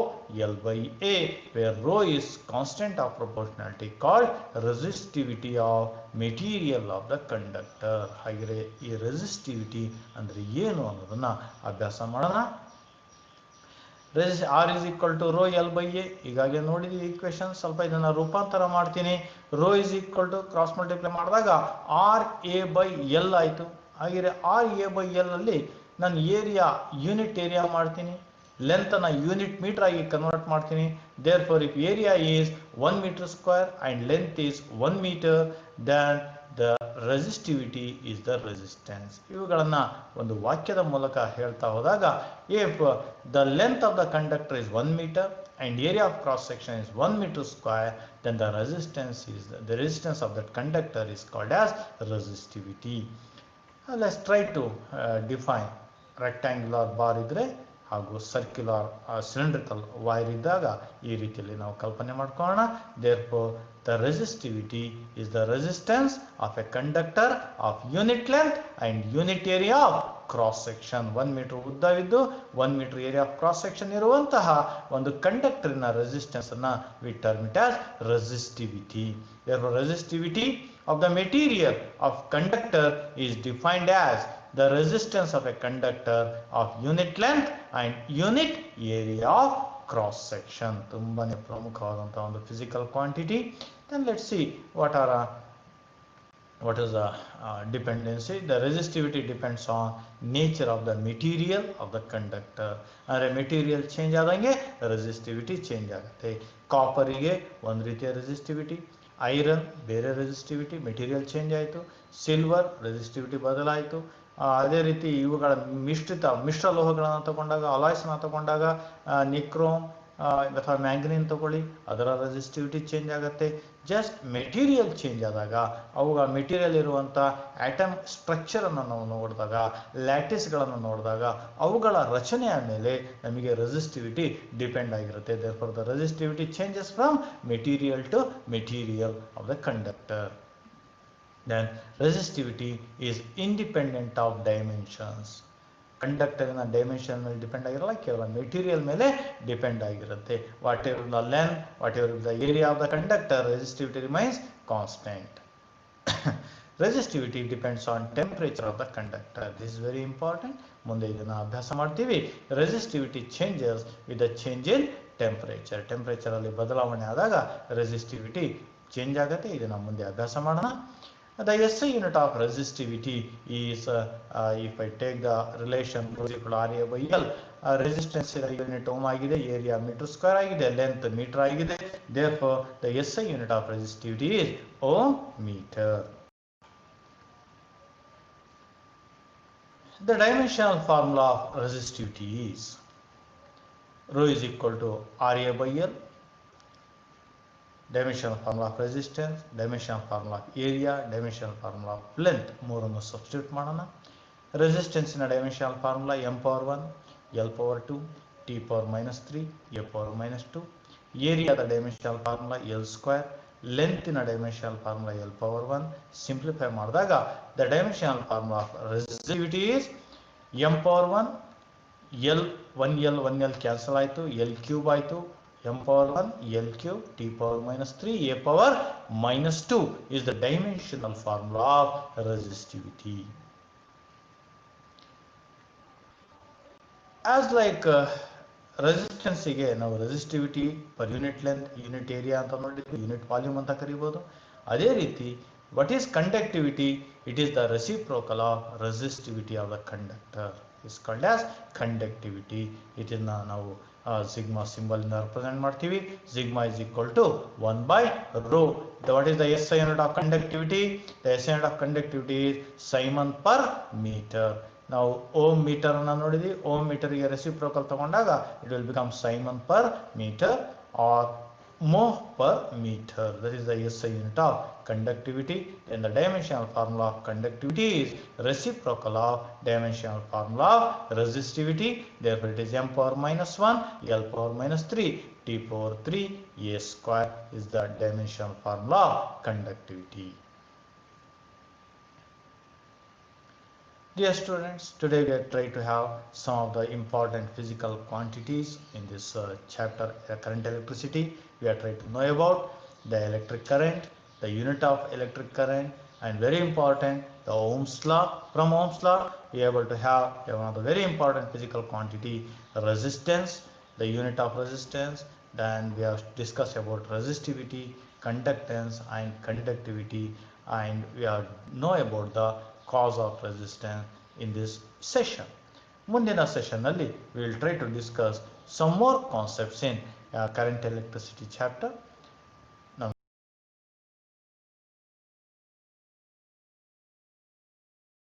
L by A, where rho is constant of proportionality called resistivity of material of the conductor. ಹಾಗೆ ಈ resistivity ಅಂದರೆ ಏನು ಅನ್ನೋದನ್ನ ಅಭ್ಯಾಸ ಮಾಡೋಣ. R is equal to rho L by A. ಈಗಾಗಲೇ ನೋಡಿದ್ದೀವಿ equation, ಸ್ವಲ್ಪ ಇದನ್ನು ರೂಪಾಂತರ ಮಾಡ್ತೀನಿ. Rho is equal to cross multiply ಮಾಡಿದಾಗ ಆರ್ ಎ ಬೈ ಎಲ್ ಆಯಿತು. ಹಾಗೆ ಆರ್ ಎ ಬೈ ಎಲ್ ಅಲ್ಲಿ ನಾನು ಏರಿಯಾ ಯೂನಿಟ್ ಏರಿಯಾ ಮಾಡ್ತೀನಿ, ಲೆಂತನ್ನು ಯೂನಿಟ್ ಮೀಟರ್ ಆಗಿ ಕನ್ವರ್ಟ್ ಮಾಡ್ತೀನಿ. Therefore if area is 1 meter square and length is 1 meter, then the resistivity is the resistance. ಇವುಗಳನ್ನು ಒಂದು ವಾಕ್ಯದ ಮೂಲಕ ಹೇಳ್ತಾ ಹೋದಾಗ, if the length of the conductor is 1 meter and area of cross section is 1 meter square, then the resistance of that conductor is called as resistivity. Let's try to define rectangular bar idre ಹಾಗೂ circular cylindrical wire ಇದ್ದಾಗ ಈ ರೀತಿಯಲ್ಲಿ ನಾವು ಕಲ್ಪನೆ ಮಾಡ್ಕೊಳ್ಳೋಣ. Therefore, the resistivity is the resistance of a conductor of unit length and unit area of cross section. 1 metre ಉದ್ದವಿದ್ದು 1 metre area of cross section ಇರುವಂತಹ ಒಂದು ಕಂಡಕ್ಟರ್ನ ರೆಸಿಸ್ಟೆನ್ಸ್ ಅನ್ನ we term it as resistivity. Therefore, resistivity of the material of conductor is defined as the resistance of a conductor of unit length and unit area of cross section. ತುಂಬಾನೇ ಪ್ರಮುಖವಾದಂತಹ ಒಂದು physical quantity. Then let's see what is the dependency. The resistivity depends on nature of the material of the conductor. ಅಂದರೆ material change ಆದಂಗೆ resistivity change ಆಗುತ್ತೆ. ಕಾಪರಿಗೆ ಒಂದು ರೀತಿಯ resistivity, iron ಬೇರೆ resistivity, material change ಆಯಿತು. ಸಿಲ್ವರ್ ರೆಸಿಸ್ಟಿವಿಟಿ ಬದಲಾಯಿತು. ಅದೇ ರೀತಿ ಇವುಗಳ ಮಿಶ್ರ ಲೋಹಗಳನ್ನು ತಗೊಂಡಾಗ, ಅಲಾಯ್ಸ್ನ ತಗೊಂಡಾಗ, ನಿಕ್ರೋಮ್ ಅಥವಾ ಮ್ಯಾಂಗನೀನ್ ತಗೊಳ್ಳಿ, ಅದರ ರೆಸಿಸ್ಟಿವಿಟಿ ಚೇಂಜ್ ಆಗುತ್ತೆ. ಜಸ್ಟ್ ಮೆಟೀರಿಯಲ್ ಚೇಂಜ್ ಆದಾಗ, ಅವುಗಳ ಮೆಟೀರಿಯಲ್ ಇರುವಂಥ ಆಟಮ್ ಸ್ಟ್ರಕ್ಚರನ್ನು ನಾವು ನೋಡಿದಾಗ, ಲ್ಯಾಟಿಸ್ಗಳನ್ನು ನೋಡಿದಾಗ, ಅವುಗಳ ರಚನೆಯ ಮೇಲೆ ನಮಗೆ ರೆಸಿಸ್ಟಿವಿಟಿ ಡಿಪೆಂಡ್ ಆಗಿರುತ್ತೆ. Therefore the resistivity changes from material to material of the conductor. Then resistivity is independent of dimensions. ಕಂಡಕ್ಟರಿನ ಡೈಮೆನ್ಷನ್ ಮೇಲೆ ಡಿಪೆಂಡ್ ಆಗಿರಲ್ಲ, ಕೇವಲ ಮೆಟೀರಿಯಲ್ ಮೇಲೆ ಡಿಪೆಂಡ್ ಆಗಿರುತ್ತೆ. Whatever the length, whatever the area of the conductor, resistivity remains constant. Resistivity depends on temperature of the conductor. This is very important. ಮುಂದೆ ಇದನ್ನು ಅಭ್ಯಾಸ ಮಾಡ್ತೀವಿ. Resistivity changes with the change in temperature. ಟೆಂಪರೇಚರಲ್ಲಿ ಬದಲಾವಣೆ ಆದಾಗ resistivity change ಆಗುತ್ತೆ. ಇದನ್ನು ಮುಂದೆ ಅಭ್ಯಾಸ ಮಾಡೋಣ. The SI unit of resistivity is, if I take the relation ρ equal RA by L, resistance unit ohm ಆಗಿದೆ, area meter square ಆಗಿದೆ, length meter ಆಗಿದೆ. Therefore, the SI unit of resistivity is ohm meter. The dimensional formula of resistivity is ρ is equal to RA by L, dimensional formula of resistance, dimensional formula of area, dimensional formula of length. ಮೂರನ್ನು substitute ಮಾಡೋಣ. ರೆಸಿಸ್ಟೆನ್ಸಿನ dimensional formula m power 1, L power 2, T power -3, A power -2. ಏರಿಯಾದ dimensional formula L square. ಲೆಂತಿನ dimensional formula L power 1. Simplify ಮಾಡಿದಾಗ the dimensional formula of resistivity is m power 1, L 1L cancel ಆಯಿತು, L cube ಆಯಿತು, m power 1, L cube, T power -3, A power -2 is the dimensional formula of resistivity. As like resistance ಗೆ ನಾವು resistivity per unit length, unit area ಅಂತ ನೋಡಿದ್ವಿ, unit volume ಅಂತ ಕರಿಬಹುದು. ಅದೇ ರೀತಿ what is conductivity? It is the reciprocal of resistivity of the conductor. Is called as conductivity. ಇದನ್ನ ನಾವು ಸಿಗ್ಮಾ ಸಿಂಬಲ್ ಇಂದ ರೆಪ್ರೆಸೆಂಟ್ ಮಾಡ್ತೀವಿ. Sigma is equal to 1 by rho. What is the SI unit of conductivity? The SI unit of conductivity is Simon per meter. ನಾವು ohm meter ಅನ್ನು ನೋಡಿದ್ವಿ. Ohm ಮೀಟರ್ಗೆ reciprocal ತಗೊಂಡಾಗ it will become siemens per meter or mho per meter. That is the SI unit of conductivity. And the dimensional formula of conductivity is reciprocal of dimensional formula of resistivity. Therefore, it is m power -1, L power -3, T power 3, A square is the dimensional formula of conductivity. Dear students, today we are trying to have some of the important physical quantities in this chapter, current electricity. We are trying to know about the electric current, the unit of electric current, and very important, the Ohm's law. From Ohm's law, we are able to have one of the very important physical quantity, resistance, the unit of resistance. Then we have discussed about resistivity, conductance, and conductivity, and we have know about the cause of resistance in this session. ಮುಂದಿನ ಸೆಷನ್ನಲ್ಲಿ we will try to discuss some more concepts in current electricity chapter.